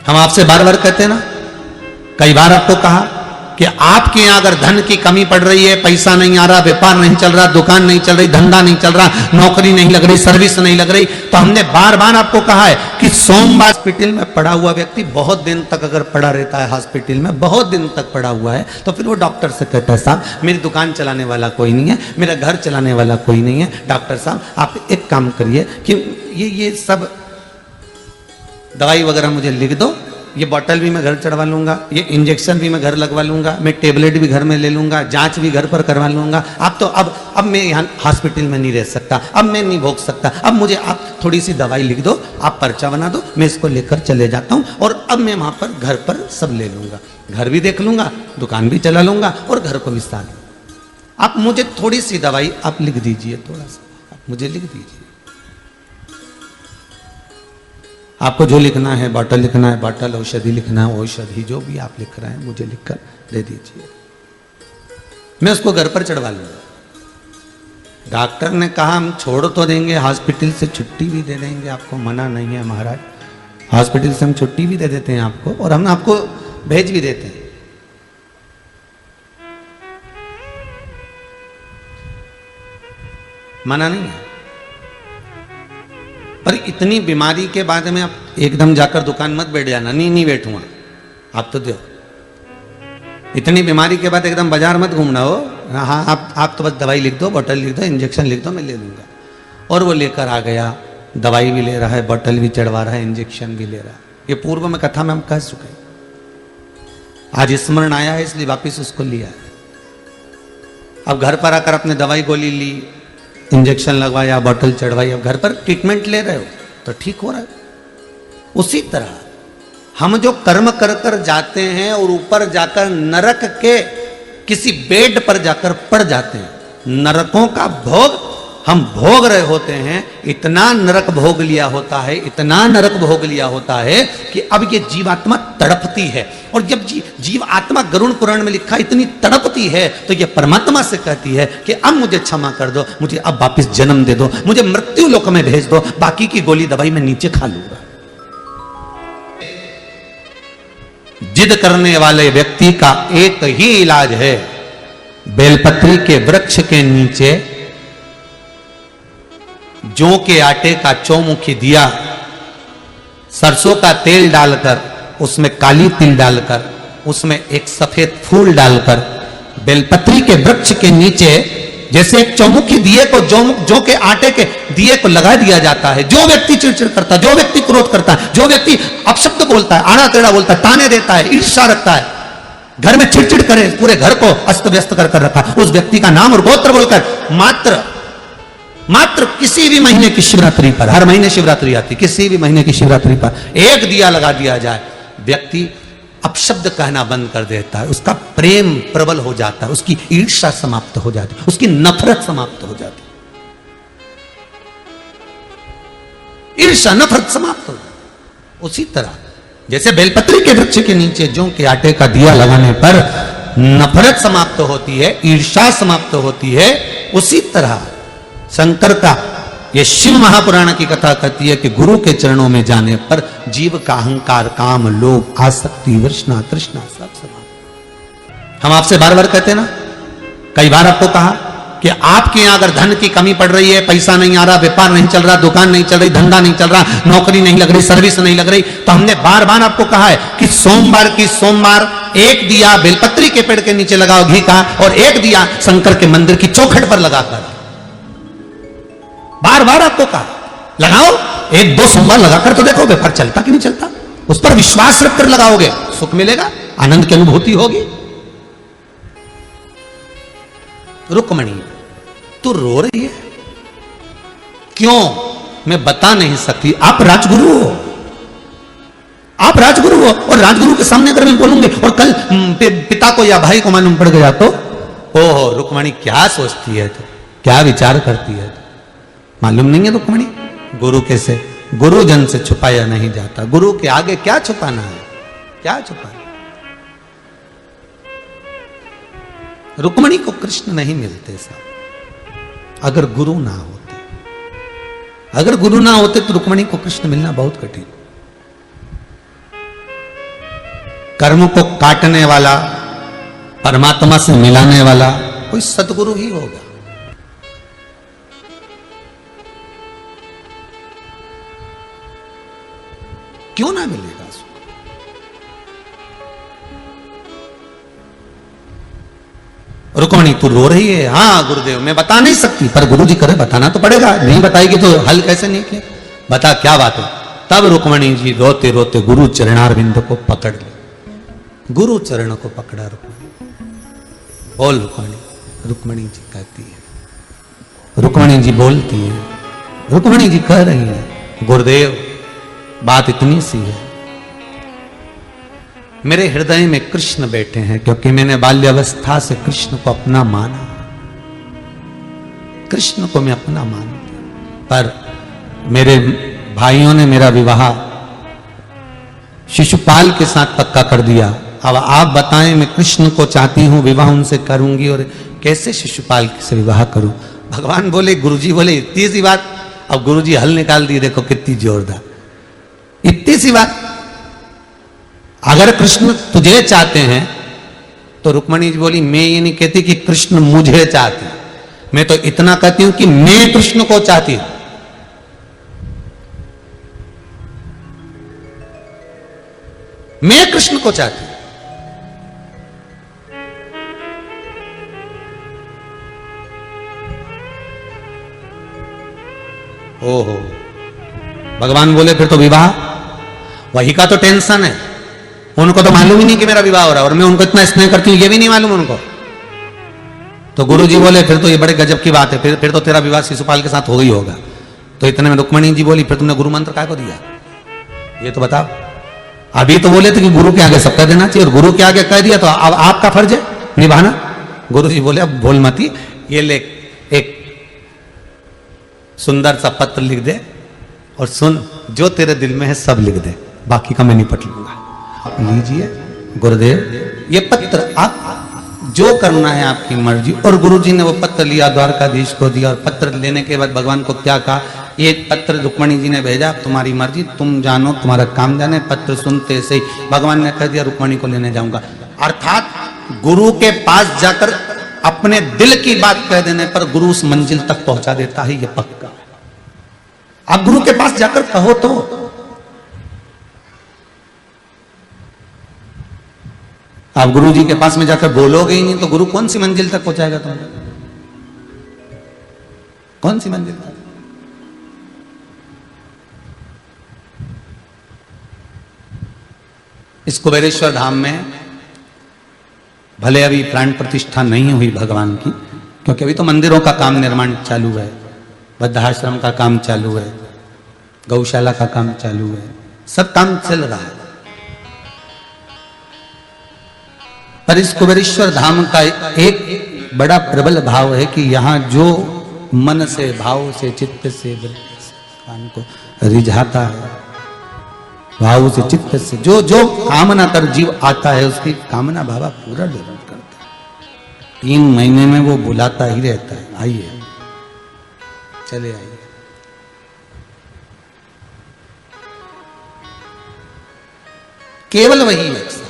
हम आपसे बार बार कहते हैं ना, कई बार आपको कहा कि आपके यहां अगर धन की कमी पड़ रही है, पैसा नहीं आ रहा, व्यापार नहीं चल रहा, दुकान नहीं चल रही, धंधा नहीं चल रहा, नौकरी नहीं लग रही, सर्विस नहीं लग रही, तो हमने बार बार आपको कहा है कि सोमवार हॉस्पिटल में पड़ा हुआ व्यक्ति बहुत दिन तक अगर पड़ा रहता है हॉस्पिटल में, बहुत दिन तक पड़ा हुआ है, तो फिर वो डॉक्टर से कहता है साहब मेरी दुकान चलाने वाला कोई नहीं है, मेरा घर चलाने वाला कोई नहीं है, डॉक्टर साहब आप एक काम करिए कि ये सब दवाई वगैरह मुझे लिख दो, ये बॉटल भी मैं घर चढ़वा लूंगा, ये इंजेक्शन भी मैं घर लगवा लूंगा, मैं टेबलेट भी घर में ले लूंगा, जांच भी घर पर करवा लूंगा। आप तो अब मैं यहाँ हॉस्पिटल में नहीं रह सकता, अब मैं नहीं भोग सकता, अब मुझे आप थोड़ी सी दवाई लिख दो, आप पर्चा बना दो, मैं इसको लेकर चले जाता हूँ और अब मैं वहाँ पर घर पर सब ले लूंगा, घर भी देख लूंगा, दुकान भी चला लूंगा और घर को भी साथ। आप मुझे थोड़ी सी दवाई आप लिख दीजिए, थोड़ा सा आप मुझे लिख दीजिए, आपको जो लिखना है, बॉटल लिखना है बॉटल, औषधि लिखना है औषधि, जो भी आप लिख रहे हैं मुझे लिखकर दे दीजिए, मैं उसको घर पर चढ़वा लूंगा। डॉक्टर ने कहा हम छोड़ तो देंगे, हॉस्पिटल से छुट्टी भी दे देंगे, आपको मना नहीं है महाराज, हॉस्पिटल से हम छुट्टी भी दे देते हैं आपको और हम आपको भेज भी देते हैं। मना नहीं है, पर इतनी बीमारी के बाद में आप एकदम जाकर दुकान मत बैठ जाना, नहीं बैठूंगा, आप तो दो। इतनी बीमारी के बाद एकदम बाजार मत घूमना हो, हाँ आप तो बस दवाई लिख दो, बोतल लिख दो, इंजेक्शन लिख दो, मैं ले लूंगा। और वो लेकर आ गया, दवाई भी ले रहा है, बोतल भी चढ़वा रहा है, इंजेक्शन भी ले रहा है। ये पूर्व में कथा में हम कह चुके हैं, आज स्मरण आया है इसलिए वापिस उसको लिया है। अब घर पर आकर अपने दवाई गोली ली, इंजेक्शन लगवाया, बोतल चढ़वाई, अब घर पर ट्रीटमेंट ले रहे हो तो ठीक हो रहा है। उसी तरह हम जो कर्म कर कर जाते हैं और ऊपर जाकर नरक के किसी बेड पर जाकर पड़ जाते हैं, नरकों का भोग हम भोग रहे होते हैं, इतना नरक भोग लिया होता है, इतना नरक भोग लिया होता है कि अब ये जीवात्मा तड़पती है। और जब जीव आत्मा गरुड़ पुराण में लिखा इतनी तड़पती है तो ये परमात्मा से कहती है कि अब मुझे क्षमा कर दो, मुझे अब वापिस जन्म दे दो, मुझे मृत्यु लोक में भेज दो, बाकी की गोली दवाई मैं नीचे खा लूंगा। जिद करने वाले व्यक्ति का एक ही इलाज है, बेलपत्री के वृक्ष के नीचे जौ के आटे का चौमुखी दिया, सरसों का तेल डालकर, उसमें काली तिल डालकर, उसमें एक सफेद फूल डालकर, बेलपत्री के वृक्ष के नीचे जैसे एक चौमुखी दिए को जौ के आटे के दिए को लगा दिया जाता है। जो व्यक्ति चिड़चिड़ करता है, जो व्यक्ति क्रोध करता है, जो व्यक्ति अपशब्द बोलता है, आड़ा टेढ़ा बोलता है, ताने देता है, ईर्ष्या रखता है, घर में चिड़चिड़ करे, पूरे घर को अस्त व्यस्त कर रखा, उस व्यक्ति का नाम और गोत्र बोलकर मात्र किसी भी महीने की शिवरात्रि पर, हर महीने शिवरात्रि आती, किसी भी महीने की शिवरात्रि पर एक दिया लगा दिया जाए, व्यक्ति अपशब्द कहना बंद कर देता है, उसका प्रेम प्रबल हो जाता है, उसकी ईर्ष्या समाप्त हो जाती है, उसकी नफरत समाप्त हो जाती है, ईर्ष्या नफरत समाप्त हो जाती। उसी तरह जैसे बेलपत्री के वृक्ष के नीचे जौ के आटे का दिया लगाने पर नफरत समाप्त होती है, ईर्ष्या समाप्त होती है, उसी तरह शंकर का ये शिव महापुराण की कथा कहती है कि गुरु के चरणों में जाने पर जीव का अहंकार, काम, लोभ, आसक्ति, वृष्णा, तृष्णा सब समाप्त। हम आपसे बार बार कहते हैं ना, कई बार आपको कहा कि आपके यहां अगर धन की कमी पड़ रही है, पैसा नहीं आ रहा, व्यापार नहीं चल रहा, दुकान नहीं चल रही, धंधा नहीं चल रहा, नौकरी नहीं लग रही, सर्विस नहीं लग रही, तो हमने बार बार आपको कहा है कि सोमवार एक दिया बेलपत्री के पेड़ के नीचे लगाओ घी का, और एक दिया शंकर के मंदिर की चौखट पर लगाकर, बार बार आपको कहा लगाओ, एक दो सोमवार लगाकर तो देखो व्यापार चलता कि नहीं चलता, उस पर विश्वास रखकर लगाओगे, सुख मिलेगा, आनंद की अनुभूति होगी। रुक्मणी तू रो रही है क्यों? मैं बता नहीं सकती, आप राजगुरु हो, आप राजगुरु हो, और राजगुरु के सामने अगर मैं बोलूंगी और कल पिता को या भाई को मालूम पड़ गया तो ओहो रुक्मणी क्या सोचती है, तो क्या विचार करती है, मालूम नहीं है रुक्मणी। गुरु कैसे, गुरुजन से छुपाया नहीं जाता, गुरु के आगे क्या छुपाना है, क्या छुपाना। रुक्मणी को कृष्ण नहीं मिलते साहब, अगर गुरु ना होते, अगर गुरु ना होते तो रुक्मणी को कृष्ण मिलना बहुत कठिन। कर्म को काटने वाला, परमात्मा से मिलाने वाला कोई सदगुरु ही होगा। क्यों ना मिलेगा उसको? रुक्मणी तू रो रही है? हाँ गुरुदेव मैं बता नहीं सकती, पर गुरु जी करे बताना तो पड़ेगा, नहीं बताएगी तो हल कैसे निकले, बता क्या बात है। तब रुक्मणी जी रोते रोते गुरु चरणारविंद को पकड़ ले, गुरु चरण को पकड़ा रुक्मणी। बोल रुक्मणी। रुक्मणी जी कहती है, रुक्मणी जी बोलती है, रुक्मणी जी कह रही है, गुरुदेव बात इतनी सी है, मेरे हृदय में कृष्ण बैठे हैं, क्योंकि मैंने बाल्यावस्था से कृष्ण को अपना माना, कृष्ण को मैं अपना मानती, पर मेरे भाइयों ने मेरा विवाह शिशुपाल के साथ पक्का कर दिया। अब आप बताएं, मैं कृष्ण को चाहती हूं, विवाह उनसे करूंगी और कैसे शिशुपाल से विवाह करूं? भगवान बोले, गुरुजी बोले इतनी सी बात। अब गुरुजी हल निकाल दिए, देखो कितनी जोरदार, इतनी सी बात। अगर कृष्ण तुझे चाहते हैं तो रुक्मणी जी बोली, मैं ये नहीं कहती कि कृष्ण मुझे चाहते, मैं तो इतना कहती हूं कि मैं कृष्ण को चाहती हूं। मैं कृष्ण को चाहती हूं। ओहो, भगवान बोले फिर तो विवाह, वही का तो टेंशन है, उनको तो मालूम ही नहीं कि मेरा विवाह हो रहा है, और मैं उनको इतना स्नेह करती हूं ये भी नहीं मालूम उनको। तो गुरु जी बोले फिर तो ये बड़े गजब की बात है, फिर तो तेरा विवाह शिशुपाल के साथ हो गई होगा। तो इतने में रुक्मणी जी बोली, फिर तुमने गुरु मंत्र काय को दिया, ये तो बताओ। अभी तो बोले थे कि गुरु के आगे सब कह देना चाहिए, और गुरु के आगे कह दिया तो अब आपका फर्ज है निभाना। गुरु जी बोले, अब भूल मती, ये ले एक सुंदर सा पत्र लिख दे और सुन, जो तेरे दिल में है सब लिख दे, बाकी का मैं निपट लूंगा। लीजिए गुरुदेव ये पत्र, आप जो करना है आपकी मर्जी। और गुरुजी ने वो पत्र लिया, द्वारकाधीश को दिया, और पत्र लेने के बाद भगवान को क्या कहा, ये पत्र रुक्मणी जी ने भेजा, तुम्हारी मर्जी, तुम जानो, तुम्हारा काम जाने। पत्र सुनते से ही भगवान ने कह दिया, रुक्मणी को लेने जाऊंगा। अर्थात गुरु के पास जाकर अपने दिल की बात कह देने पर गुरु उस मंजिल तक पहुंचा देता है, ये पक्का। आप गुरु के पास जाकर कहो तो, आप गुरु जी के पास में जाकर बोलोगे ही नहीं तो गुरु कौन सी मंजिल तक पहुंचाएगा तुम्हें? कौन सी मंजिल तक? इस कुबेरेश्वर धाम में भले अभी प्राण प्रतिष्ठा नहीं हुई भगवान की, क्योंकि अभी तो मंदिरों का काम निर्माण चालू है, वृद्धाश्रम का काम चालू है, गौशाला का काम चालू है, सब काम चल रहा है। पर इस कुबेरेश्वर धाम का एक बड़ा प्रबल भाव है कि यहाँ जो मन से, भाव से, चित्त से, कान को रिझाता है, भाव से, चित्त से जो जो कामना कर जीव आता है, उसकी कामना भावा पूरा जरूर करता है। 3 महीने में वो बुलाता ही रहता है, आइए चले आइए। केवल वही है,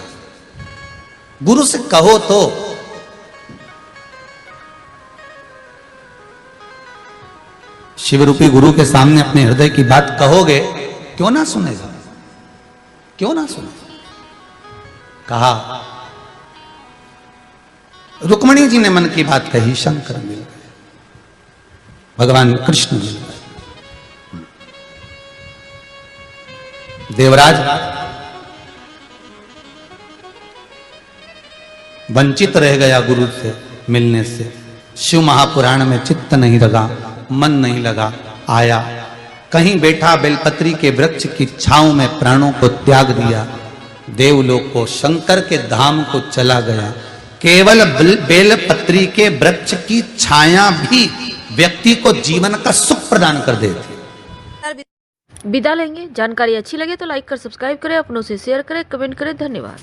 गुरु से कहो तो। शिवरूपी गुरु के सामने अपने हृदय की बात कहोगे, क्यों ना सुनेगा, क्यों ना सुनेगा। कहा, रुक्मणी जी ने मन की बात कही, शंकर मिल गए, भगवान कृष्ण मिल गए। देवराज वंचित रह गया गुरु से मिलने से। शिव महापुराण में चित्त नहीं लगा, मन नहीं लगा, आया कहीं बैठा बेलपत्री के वृक्ष की छांव में प्राणों को त्याग दिया, देवलोक को, शंकर के धाम को चला गया। केवल बेलपत्री के वृक्ष की छाया भी व्यक्ति को जीवन का सुख प्रदान कर देती। विदा लेंगे। जानकारी अच्छी लगे तो लाइक कर सब्सक्राइब करें, अपनों से शेयर करें, कमेंट करें। धन्यवाद।